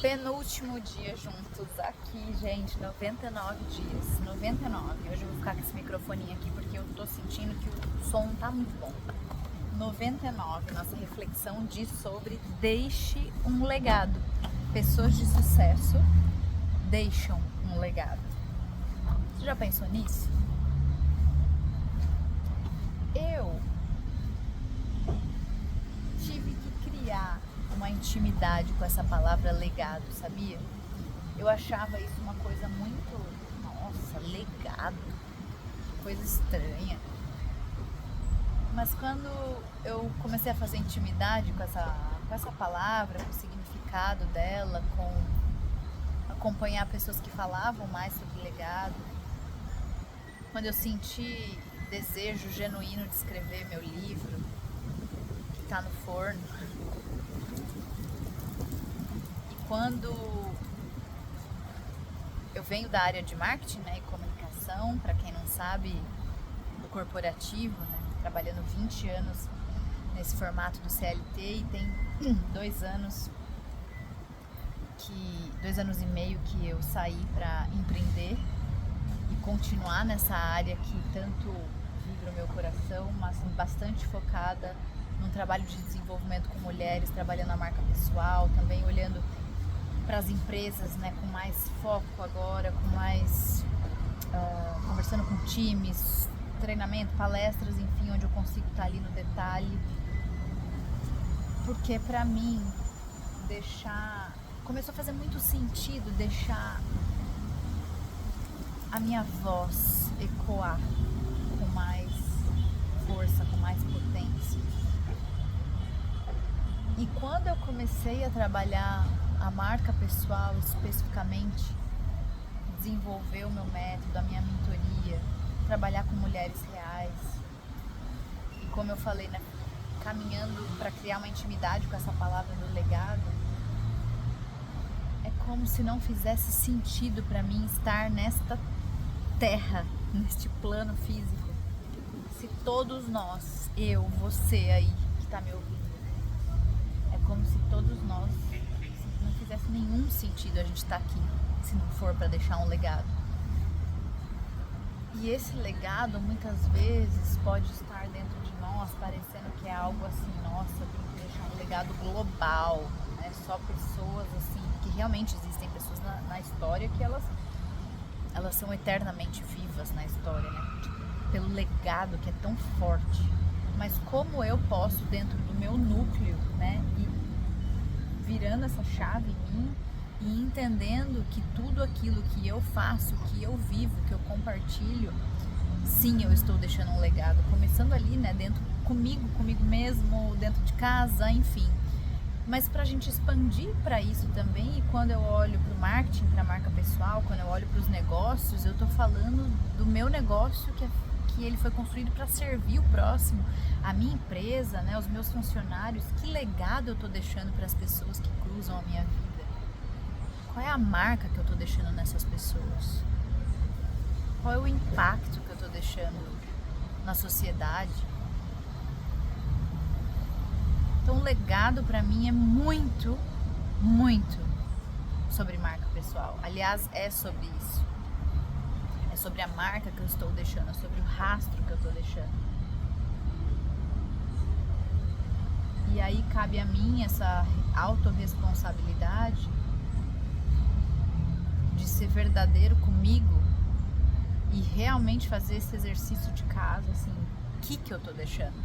Penúltimo dia juntos aqui, gente, 99 dias, 99. Hoje eu vou ficar com esse microfoninho aqui porque eu tô sentindo que o som tá muito bom. 99, nossa reflexão diz sobre deixe um legado. Pessoas de sucesso deixam um legado. Você já pensou nisso? Eu tive que criar uma intimidade com essa palavra legado, sabia? Eu achava isso uma coisa muito, nossa, legado, coisa estranha. Mas quando eu comecei a fazer intimidade com essa palavra, com o significado dela, com acompanhar pessoas que falavam mais sobre legado, quando eu senti desejo genuíno de escrever meu livro, que está no forno, e quando eu venho da área de marketing, né, e comunicação, para quem não sabe, do corporativo, né, trabalhando 20 anos nesse formato do CLT, e tem 2 anos e meio que eu saí para empreender e continuar nessa área que tanto vibra o meu coração, mas bastante focada num trabalho de desenvolvimento com mulheres, trabalhando a marca pessoal, também olhando para as empresas, né, com mais foco agora, com mais conversando com times, treinamento, palestras, enfim, onde eu consigo estar ali no detalhe, porque para mim começou a fazer muito sentido deixar a minha voz ecoar com mais força, com mais potência. E quando eu comecei a trabalhar a marca pessoal especificamente, desenvolver o meu método, a minha mentoria, trabalhar com mulheres reais, e como eu falei, né, caminhando para criar uma intimidade com essa palavra do legado, é como se não fizesse sentido para mim estar nesta terra, neste plano físico, se todos nós, eu, você aí que está me ouvindo, é como se todos nós, não fizesse nenhum sentido a gente estar aqui, se não for para deixar um legado. E esse legado muitas vezes pode estar dentro de nós, parecendo que é algo assim, nossa, eu tenho que deixar um legado global, né? Só pessoas assim, que realmente existem pessoas na história que elas são eternamente vivas na história, né? Pelo legado que é tão forte. Mas como eu posso, dentro do meu núcleo, né, e virando essa chave em mim e entendendo que tudo aquilo que eu faço, que eu vivo, que eu compartilho, sim, eu estou deixando um legado, começando ali, né, dentro comigo mesmo, dentro de casa, enfim. Mas para a gente expandir para isso também, e quando eu olho para o marketing, para a marca pessoal, quando eu olho para os negócios, eu estou falando do meu negócio que ele foi construído para servir o próximo, a minha empresa, né, os meus funcionários. Que legado eu estou deixando para as pessoas que cruzam a minha vida? Qual é a marca que eu estou deixando nessas pessoas? Qual é o impacto que eu estou deixando na sociedade? Então, o legado para mim é muito, muito sobre marca pessoal. Aliás, é sobre isso. É sobre a marca que eu estou deixando, é sobre o rastro que eu estou deixando. E aí cabe a mim essa autorresponsabilidade de ser verdadeiro comigo e realmente fazer esse exercício de casa, assim, o que eu estou deixando?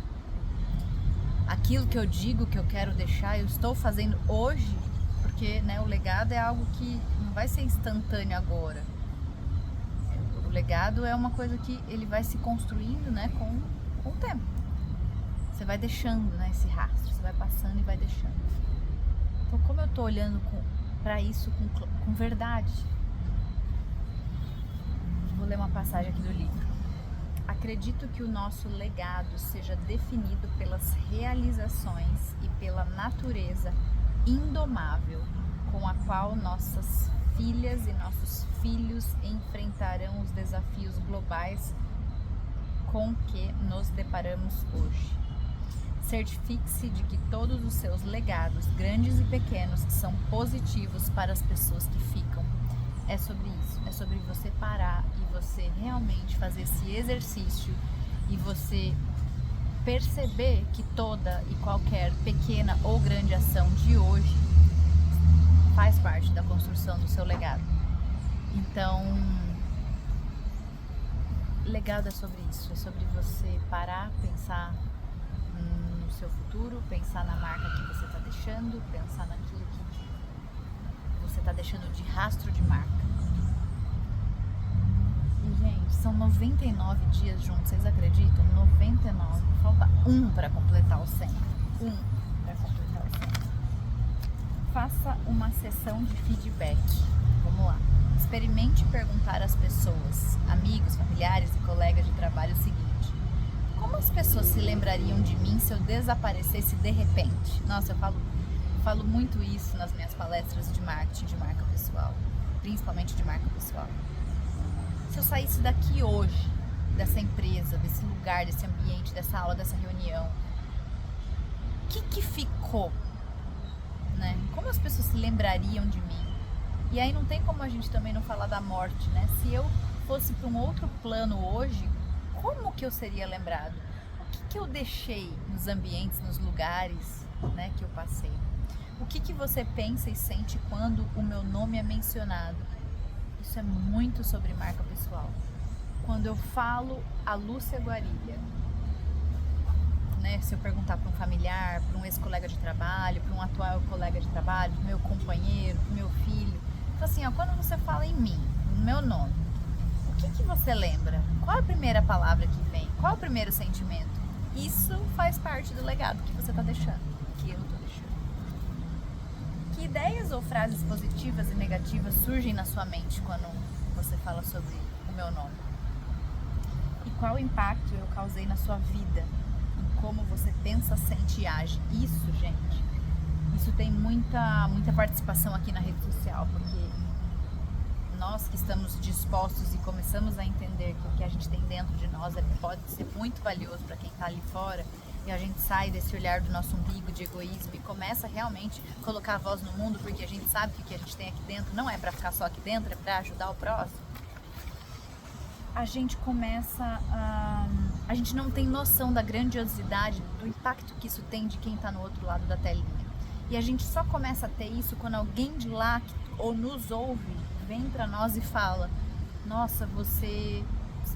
Aquilo que eu digo que eu quero deixar, eu estou fazendo hoje, porque, né, o legado é algo que não vai ser instantâneo agora. O legado é uma coisa que ele vai se construindo, né, com o tempo. Você vai deixando, né, esse rastro, você vai passando e vai deixando. Então, como eu estou olhando para isso com verdade? Vou ler uma passagem aqui do livro. Acredito que o nosso legado seja definido pelas realizações e pela natureza indomável com a qual nossas filhas e nossos filhos enfrentarão os desafios globais com que nos deparamos hoje. Certifique-se de que todos os seus legados, grandes e pequenos, são positivos para as pessoas que ficam. É sobre isso, é sobre você parar e você realmente fazer esse exercício e você perceber que toda e qualquer pequena ou grande ação de hoje faz parte da construção do seu legado. Então, legado é sobre isso, é sobre você parar, pensar no seu futuro, pensar na marca que você está deixando, pensar naquilo que você está deixando de rastro de marca. E, gente, são 99 dias juntos, vocês acreditam? 99, falta um para completar o 100. Para completar o 100. Faça uma sessão de feedback. Vamos lá. Experimente perguntar às pessoas, amigos, familiares e colegas de trabalho o seguinte: como as pessoas se lembrariam de mim se eu desaparecesse de repente? Nossa, eu falo muito isso nas minhas palestras de marketing, de marca pessoal, principalmente de marca pessoal. Se eu saísse daqui hoje, dessa empresa, desse lugar, desse ambiente, dessa aula, dessa reunião, o que ficou? Né? Como as pessoas se lembrariam de mim? E aí não tem como a gente também não falar da morte, né? Se eu fosse para um outro plano hoje, como que eu seria lembrado? O que eu deixei nos ambientes, nos lugares, né, que eu passei? O que você pensa e sente quando o meu nome é mencionado? Isso é muito sobre marca pessoal. Quando eu falo a Lúcia Guarilha, né, se eu perguntar para um familiar, para um ex-colega de trabalho, para um atual colega de trabalho, para o meu companheiro, para o meu filho, então, assim, ó, quando você fala em mim, no meu nome, o que você lembra? Qual é a primeira palavra que vem? Qual é o primeiro sentimento? Isso faz parte do legado que você está deixando, que eu estou deixando. Que ideias ou frases positivas e negativas surgem na sua mente quando você fala sobre o meu nome? E qual impacto eu causei na sua vida? Em como você pensa, sente e age? Isso, gente, isso tem muita participação aqui na rede social, porque nós que estamos dispostos e começamos a entender que o que a gente tem dentro de nós pode ser muito valioso para quem está ali fora, e a gente sai desse olhar do nosso umbigo de egoísmo e começa realmente a colocar a voz no mundo, porque a gente sabe que o que a gente tem aqui dentro não é para ficar só aqui dentro, é para ajudar o próximo. A gente começa a gente não tem noção da grandiosidade, do impacto que isso tem de quem está no outro lado da telinha. E a gente só começa a ter isso quando alguém de lá ou nos ouve, vem pra nós e fala: nossa, você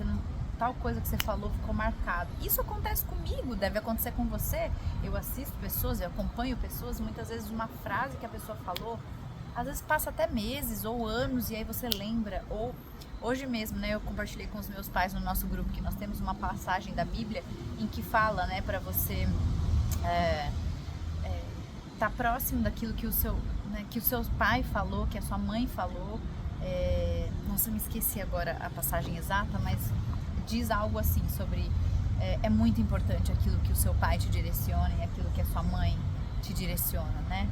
não, tal coisa que você falou ficou marcado. Isso acontece comigo, deve acontecer com você. Eu assisto pessoas, eu acompanho pessoas, muitas vezes uma frase que a pessoa falou, às vezes passa até meses ou anos e aí você lembra. Ou hoje mesmo, né, eu compartilhei com os meus pais no nosso grupo que nós temos uma passagem da Bíblia em que fala, né, pra você tá próximo daquilo que o seu pai falou, que a sua mãe falou. Nossa, eu me esqueci agora a passagem exata, mas diz algo assim sobre é muito importante aquilo que o seu pai te direciona e aquilo que a sua mãe te direciona, né?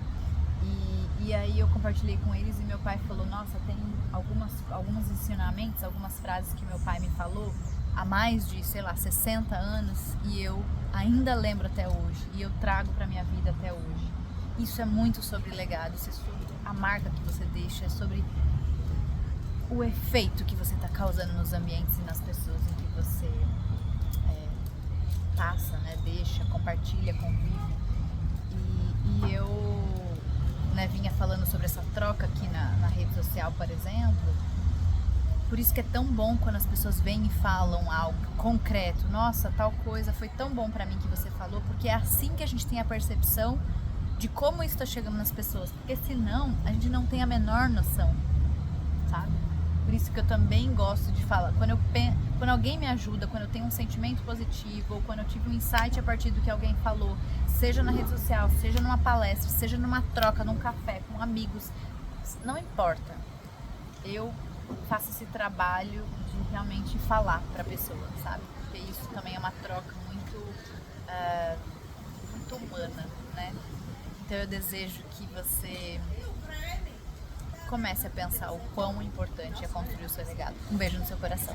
E aí eu compartilhei com eles e meu pai falou: nossa, tem alguns ensinamentos, algumas frases que meu pai me falou há mais de, 60 anos e eu ainda lembro até hoje e eu trago pra minha vida até hoje. Isso é muito sobre legado, isso é sobre a marca que você deixa, é sobre o efeito que você está causando nos ambientes e nas pessoas em que você passa, né, deixa, compartilha, convive. E eu, né, vinha falando sobre essa troca aqui na rede social, por exemplo. Por isso que é tão bom quando as pessoas vêm e falam algo concreto. Nossa, tal coisa foi tão bom pra mim que você falou, porque é assim que a gente tem a percepção de como isso está chegando nas pessoas, porque senão a gente não tem a menor noção, sabe? Por isso que eu também gosto de falar, quando alguém me ajuda, quando eu tenho um sentimento positivo, ou quando eu tive um insight a partir do que alguém falou, seja na rede social, seja numa palestra, seja numa troca, num café, com amigos, não importa, eu faço esse trabalho de realmente falar pra pessoa, sabe? Porque isso também é uma troca muito humana, né? Então eu desejo que você comece a pensar o quão importante é construir o seu legado. Um beijo no seu coração.